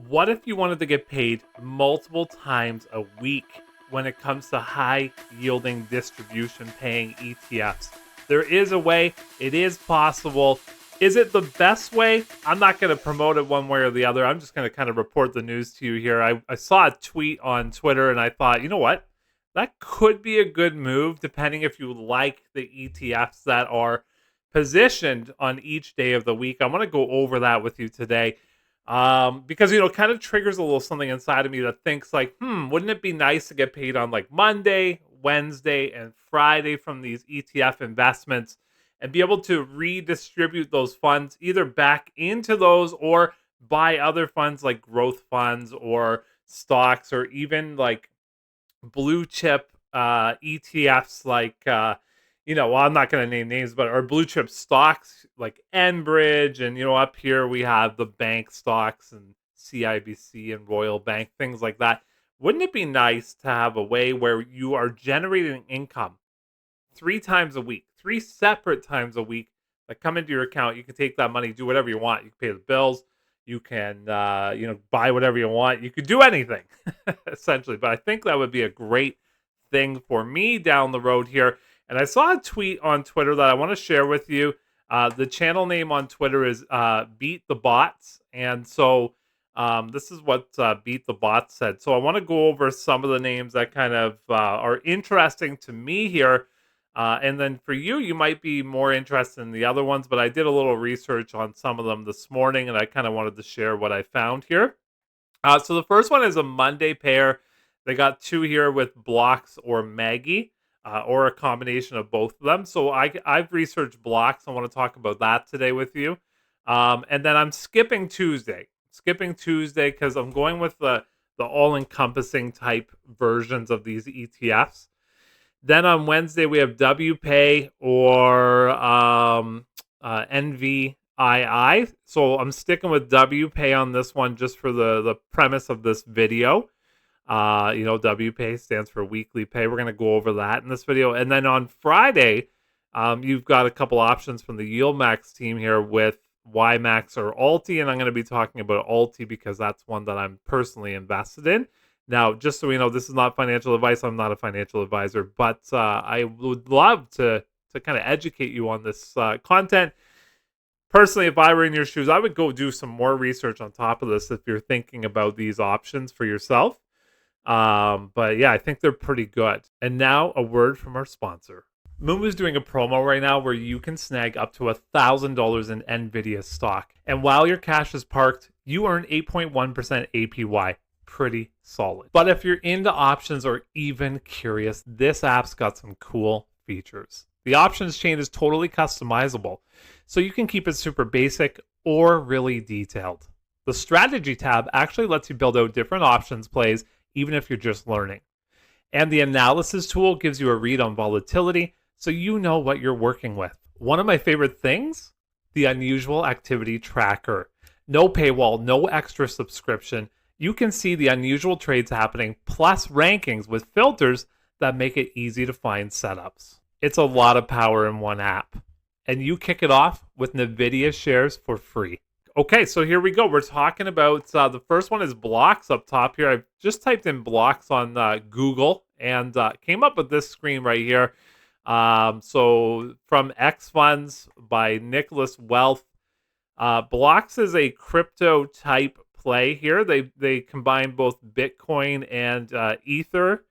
What if you wanted to get paid multiple times a week when it comes to high yielding distribution paying ETFs? There is a way, it is possible. Is it the best way? I'm not going to promote it one way or the other. I'm just going to kind of report the news to you here. I saw a tweet on Twitter and I thought, you know what? That could be a good move depending if you like the ETFs that are positioned on each day of the week. I want to go over that with you today because it kind of triggers a little something inside of me that thinks like, wouldn't it be nice to get paid on like Monday, Wednesday, and Friday from these ETF investments and be able to redistribute those funds either back into those or buy other funds like growth funds or stocks or even like blue chip ETFs like well, I'm not going to name names, but our blue chip stocks like Enbridge, and up here we have the bank stocks and CIBC and Royal Bank, things like that. Wouldn't it be nice to have a way where you are generating income 3 times a week, 3 separate times a week that come into your account? You can take that money, do whatever you want. You can pay the bills. You can, buy whatever you want. You could do anything, essentially. But I think that would be a great thing for me down the road here. And I saw a tweet on Twitter that I want to share with you. The channel name on Twitter is Beat the Bots. And so this is what Beat the Bots said. So I want to go over some of the names that kind of are interesting to me here. And then for you, you might be more interested in the other ones, but I did a little research on some of them this morning, and I kind of wanted to share what I found here. So the first one is a Monday pair. They got two here with Blox or Maggie, or a combination of both of them. So I've researched Blox. I want to talk about that today with you. And then I'm skipping Tuesday. Because I'm going with the all-encompassing type versions of these ETFs. Then on Wednesday, we have WPAY or NVII. So I'm sticking with WPAY on this one just for the premise of this video. WPAY stands for weekly pay. We're going to go over that in this video. And then on Friday, you've got a couple options from the YieldMax team here with YieldMax or Ulty. And I'm going to be talking about Ulty because that's one that I'm personally invested in. Now, just so we know, this is not financial advice. I'm not a financial advisor, but I would love to kind of educate you on this content. Personally, if I were in your shoes, I would go do some more research on top of this if you're thinking about these options for yourself. But yeah, I think they're pretty good. And now a word from our sponsor. Moomoo is doing a promo right now where you can snag up to $1,000 in NVIDIA stock. And while your cash is parked, you earn 8.1% APY. Pretty solid. But if you're into options or even curious, this app's got some cool features. The options chain is totally customizable, so you can keep it super basic or really detailed. The strategy tab actually lets you build out different options plays even if you're just learning. And the analysis tool gives you a read on volatility so you know what you're working with. One of my favorite things, the unusual activity tracker. No paywall, no extra subscription. You can see the unusual trades happening, plus rankings with filters that make it easy to find setups. It's a lot of power in one app. And you kick it off with NVIDIA shares for free. Okay, so here we go. We're talking about, the first one is Blox up top here. I've just typed in Blox on Google and came up with this screen right here. So from X Funds by Nicholas Wealth. Blox is a crypto type play here. They combine both Bitcoin and Ether.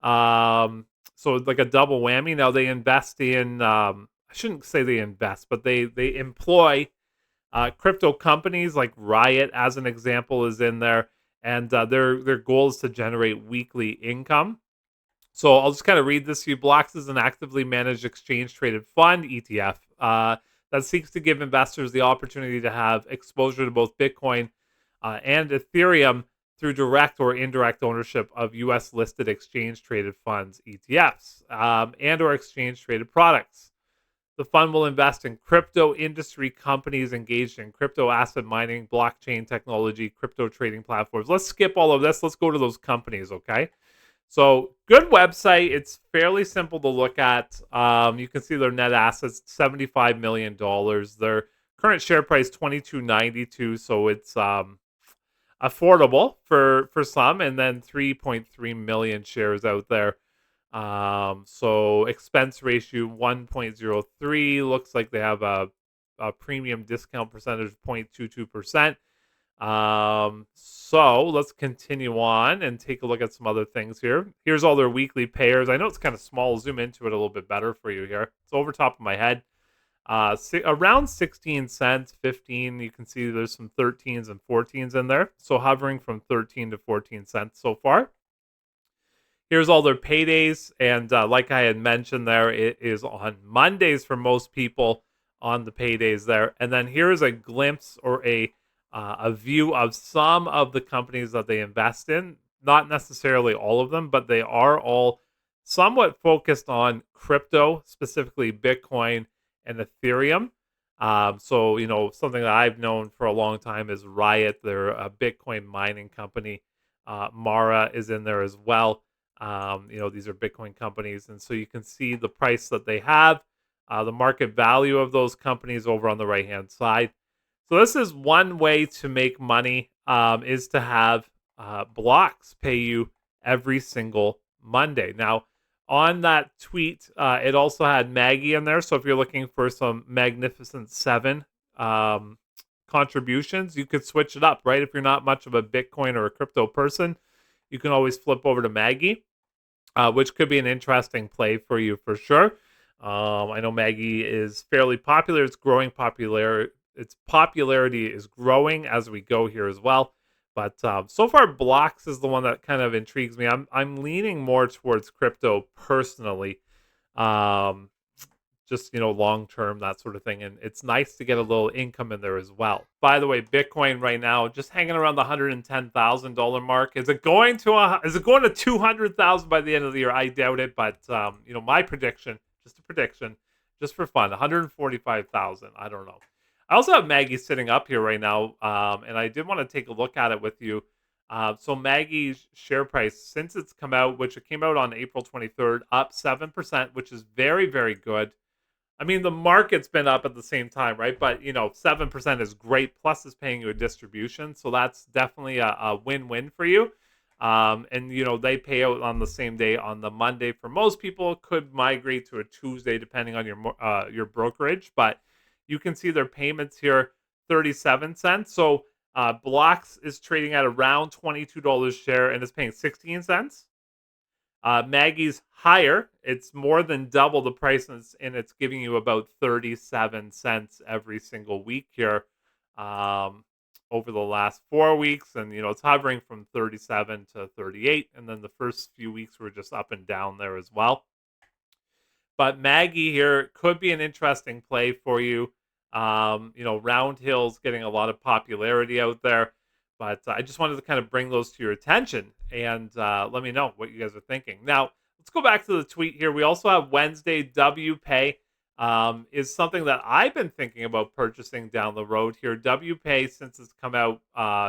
So it's like a double whammy. Now they invest in I shouldn't say they invest, but they employ crypto companies like Riot as an example is in there, and their goal is to generate weekly income. So I'll just kind of read this to you. Blox is an actively managed exchange traded fund ETF that seeks to give investors the opportunity to have exposure to both Bitcoin and Ethereum through direct or indirect ownership of U.S. listed exchange-traded funds, ETFs, and or exchange-traded products. The fund will invest in crypto industry companies engaged in crypto asset mining, blockchain technology, crypto trading platforms. Let's skip all of this. Let's go to those companies, okay? So, good website. It's fairly simple to look at. You can see their net assets, $75 million. Their Current share price 22.92, so it's affordable for some, and then 3.3 million shares out there. So expense ratio 1.03. Looks like they have a premium discount percentage of 0.22%. So let's continue on and take a look at some other things here. Here's all their weekly payers. I know it's kind of small. I'll zoom into it a little bit better for you here. It's over top of my head. Around 16 cents, 15. You can see there's some 13s and 14s in there. So hovering from 13 to 14 cents so far. Here's all their paydays, and like I had mentioned there, it is on Mondays for most people on the paydays there. And then here's a glimpse or a view of some of the companies that they invest in. Not necessarily all of them, but they are all somewhat focused on crypto, specifically Bitcoin and Ethereum. So something that I've known for a long time is Riot. They're a Bitcoin mining company. Mara is in there as well. These are Bitcoin companies, and so you can see the price that they have, the market value of those companies over on the right hand side. So this is one way to make money, is to have Blox pay you every single Monday. Now, on that tweet, it also had Maggie in there. So if you're looking for some Magnificent Seven contributions, you could switch it up, right? If you're not much of a Bitcoin or a crypto person, you can always flip over to Maggie, which could be an interesting play for you for sure. I know Maggie is fairly popular. It's growing popular. Its popularity is growing as we go here as well. But so far, Blox is the one that kind of intrigues me. I'm leaning more towards crypto personally. Um, just long term, that sort of thing, and it's nice to get a little income in there as well. By the way, Bitcoin right now just hanging around the $110,000 mark. Is it going to 200,000 by the end of the year? I doubt it, but my prediction, just a prediction, just for fun, 145,000. I don't know. I also have Maggie sitting up here right now, and I did want to take a look at it with you. So Maggie's share price since it's come out, which it came out on April 23rd, up 7%, which is very, very good. I mean, the market's been up at the same time, right? But 7% is great. Plus, it's paying you a distribution, so that's definitely a win-win for you. And they pay out on the same day on the Monday. For most people, it could migrate to a Tuesday depending on your brokerage. But you can see their payments here, 37 cents. So Blox is trading at around $22 a share and is paying 16 cents. Maggie's higher. It's more than double the price, and it's giving you about 37 cents every single week here over the last 4 weeks. And, it's hovering from 37 to 38. And then the first few weeks were just up and down there as well. But Maggie here could be an interesting play for you. Round Hill's getting a lot of popularity out there. But I just wanted to kind of bring those to your attention and let me know what you guys are thinking. Now, let's go back to the tweet here. We also have Wednesday WPAY is something that I've been thinking about purchasing down the road here. WPAY, since it's come out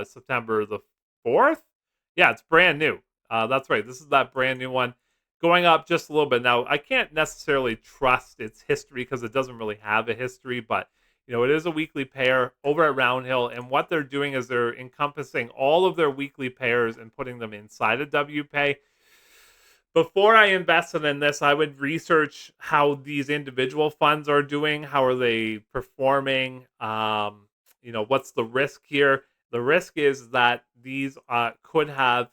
September the 4th. Yeah, it's brand new. That's right. This is that brand new one. Going up just a little bit. Now, I can't necessarily trust its history because it doesn't really have a history, but it is a weekly pair over at Roundhill, and what they're doing is they're encompassing all of their weekly pairs and putting them inside of WPAY. Before I invested in this, I would research how these individual funds are doing. How are they performing? What's the risk here? The risk is that these could have,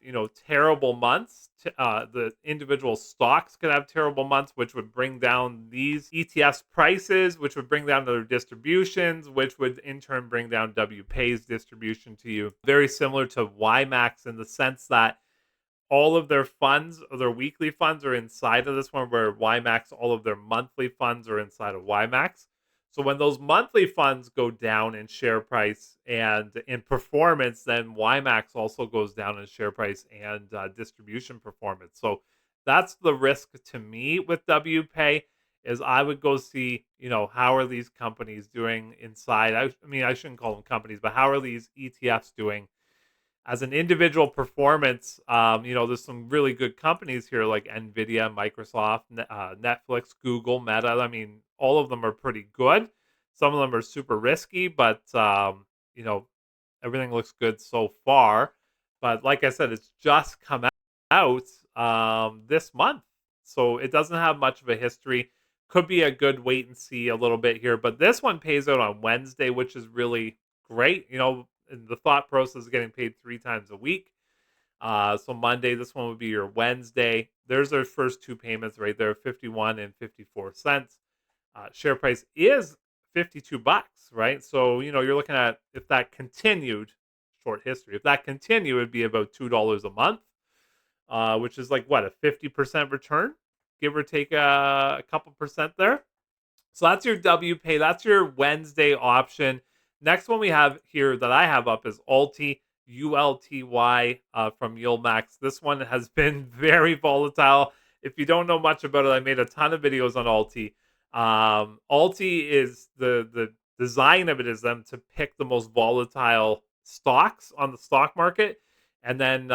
terrible months. The individual stocks could have terrible months, which would bring down these ETFs prices, which would bring down their distributions, which would in turn bring down WPAY's distribution to you. Very similar to YieldMax in the sense that all of their funds, their weekly funds, are inside of this one, where YieldMax, all of their monthly funds are inside of YieldMax. So when those monthly funds go down in share price and in performance, then YieldMax also goes down in share price and distribution performance. So that's the risk to me with WPAY, is I would go see, how are these companies doing inside? I mean, I shouldn't call them companies, but how are these ETFs doing? As an individual performance, there's some really good companies here like Nvidia, Microsoft, Netflix, Google, Meta. I mean, all of them are pretty good. Some of them are super risky, but you know, everything looks good so far. But like I said, it's just come out this month, so it doesn't have much of a history. Could be a good wait and see a little bit here, but this one pays out on Wednesday, which is really great. And the thought process is getting paid 3 times a week. So Monday, this one would be your Wednesday. There's our first two payments right there, 51 and 54 cents. Share price is $52, right? So, you're looking at, if that continued, short history, if that continued, it'd be about $2 a month, which is like what, a 50% return, give or take a couple percent there. So that's your WPAY. That's your Wednesday option. Next one we have here that I have up is Ulty, ULTY, from YieldMax. This one has been very volatile. If you don't know much about it, I made a ton of videos on Ulty. Ulty is the design of it is them to pick the most volatile stocks on the stock market, and then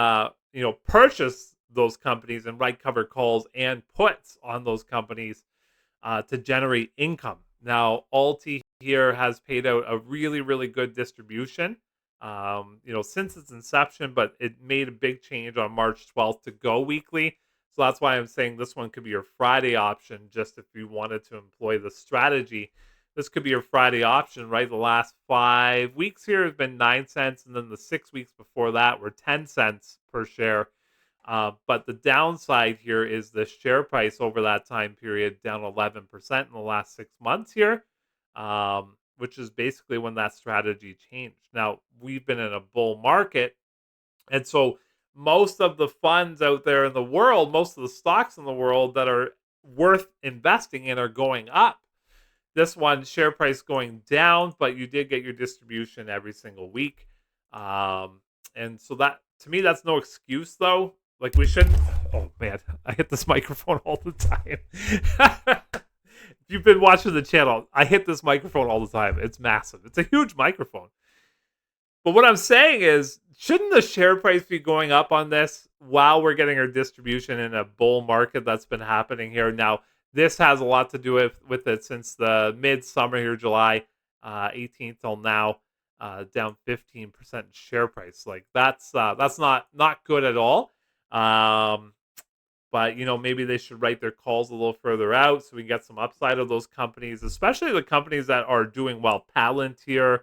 purchase those companies and write cover calls and puts on those companies to generate income. Now, Ulti here has paid out a really, really good distribution, since its inception, but it made a big change on March 12th to go weekly. So that's why I'm saying this one could be your Friday option, just if you wanted to employ the strategy. This could be your Friday option, right? The last 5 weeks here has been 9 cents, and then the 6 weeks before that were 10 cents per share. But the downside here is the share price over that time period down 11% in the last 6 months here, which is basically when that strategy changed. Now, we've been in a bull market, and so most of the funds out there in the world, most of the stocks in the world that are worth investing in are going up. This one, share price going down, but you did get your distribution every single week. And so that, to me, that's no excuse though. Like, we shouldn't. Oh man, I hit this microphone all the time. If you've been watching the channel, I hit this microphone all the time. It's massive. It's a huge microphone. But what I'm saying is, shouldn't the share price be going up on this while we're getting our distribution in a bull market that's been happening here? Now, this has a lot to do with it since the midsummer here, July 18th till now, down 15% share price. Like, that's not good at all. But maybe they should write their calls a little further out so we can get some upside of those companies, especially the companies that are doing well. Palantir,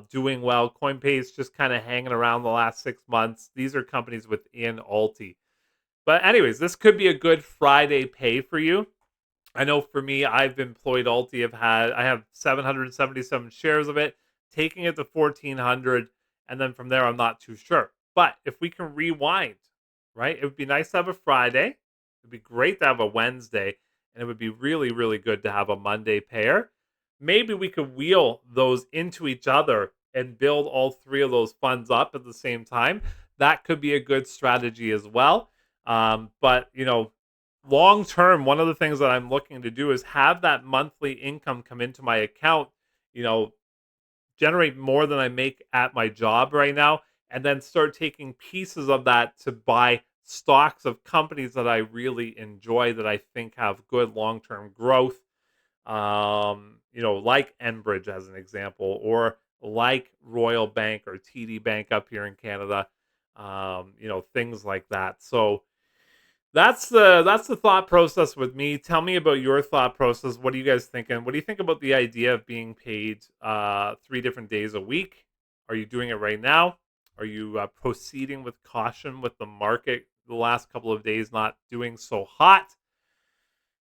doing well. Coinbase just kind of hanging around the last 6 months. These are companies within Ulti. But anyways, this could be a good Friday pay for you. I know for me, I've employed Ulti. I have 777 shares of it, taking it to 1,400, and then from there, I'm not too sure. But if we can rewind, right, it would be nice to have a Friday. It'd be great to have a Wednesday, and it would be really, really good to have a Monday pair. Maybe we could wheel those into each other and build all three of those funds up at the same time. That could be a good strategy as well. But long term, one of the things that I'm looking to do is have that monthly income come into my account, generate more than I make at my job right now, and then start taking pieces of that to buy stocks of companies that I really enjoy, that I think have good long term growth. Like Enbridge as an example, or like Royal Bank or TD Bank up here in Canada. Things like that. So that's the thought process with me. Tell me about your thought process. What are you guys thinking? What do you think about the idea of being paid 3 different days a week? Are you doing it right now? Are you proceeding with caution with the market the last couple of days not doing so hot?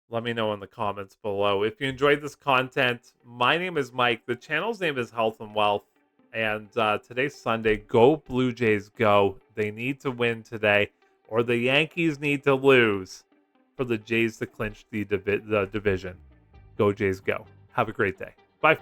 Let me know in the comments below. If you enjoyed this content, my name is Mike. The channel's name is Health and Wealth. And today's Sunday. Go Blue Jays, go. They need to win today, or the Yankees need to lose for the Jays to clinch the division. Go Jays, go. Have a great day. Bye.